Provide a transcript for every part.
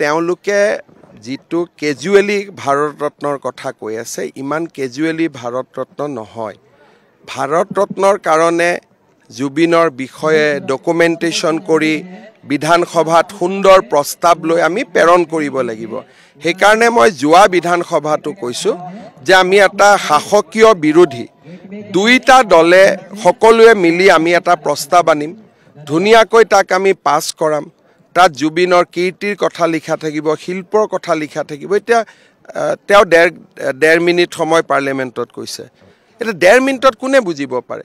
তেওঁলোকে যিটো কেজুৱেলি ভাৰত ৰত্নৰ কথা কৈ আছে ইমান কেজুৱেলি ভাৰত ৰত্ন নহয় ভাৰত ৰত্নৰ কাৰণে জুবিনৰ বিষয়ে ডকুমেণ্টেশ্যন কৰি বিধানসভাত সুন্দৰ প্ৰস্তাৱ লৈ আমি প্ৰেৰণ কৰিব লাগিব সেইকাৰণে মই যোৱা বিধানসভাটো কৈছোঁ যে আমি এটা শাসকীয় বিৰোধী দুইটা দলে সকলোৱে মিলি আমি এটা প্ৰস্তাৱ আনিম ধুনীয়াকৈ তাক আমি পাছ কৰাম তাত জুবিনৰ কীৰ্তিৰ কথা লিখা থাকিব শিল্পৰ কথা লিখা থাকিব এতিয়া তেওঁ ডেৰ মিনিট সময় পাৰ্লিয়ামেণ্টত কৈছে এটা 1.5 মিনিটত কোনে বুজিব পাৰে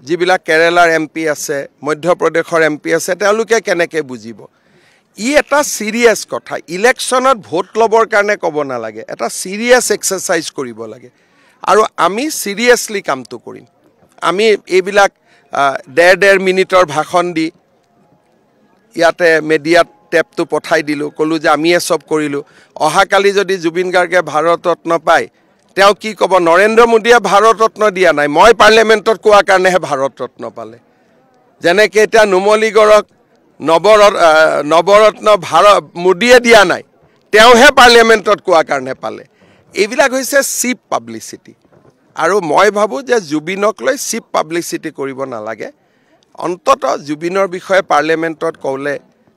যিবিলাক কেৰেলাৰ এমপি আছে মধ্যপ্ৰদেশৰ এমপি আছে তেওঁলোকে কেনেকৈ বুজিব ই এটা সিৰিয়াছ কথা ইলেকশ্যনত ভোট ল'বৰ কাৰণে ক'ব নালাগে এটা সিৰিয়াছ এক্সাৰচাইজ কৰিব লাগে আৰু আমি সিৰিয়াছলি কামটো কৰিম আমি এইবিলাক 1.5 মিনিটৰ ভাষণ দি ইয়াতে মিডিয়াত টেপটো পঠাই দিলোঁ ক'লোঁ যে আমিয়ে চব কৰিলোঁ অহাকালি যদি জুবিন গাৰ্গে ভাৰত ৰত্ন পায় তেওঁ কি ক'ব নৰেন্দ্ৰ মোদীয়ে ভাৰত ৰত্ন দিয়া নাই মই পাৰ্লিয়ামেণ্টত কোৱাৰ কাৰণেহে ভাৰত ৰত্ন পালে যেনেকৈ এতিয়া নুমলীগড়ক নৱৰত্ন মোদীয়ে দিয়া নাই তেওঁহে পাৰ্লিয়ামেণ্টত কোৱাৰ কাৰণে পালে এইবিলাক হৈছে চিপ পাব্লিচিটি আৰু মই ভাবোঁ যে জুবিনক লৈ চিপ পাব্লিচিটি কৰিব নালাগে অন্ততঃ জুবিনৰ বিষয়ে পাৰ্লিয়ামেণ্টত ক'লে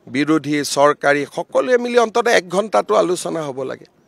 বিৰোধী চৰকাৰী সকলোৱে মিলি অন্ততঃ 1 ঘণ্টাটো আলোচনা হ'ব লাগে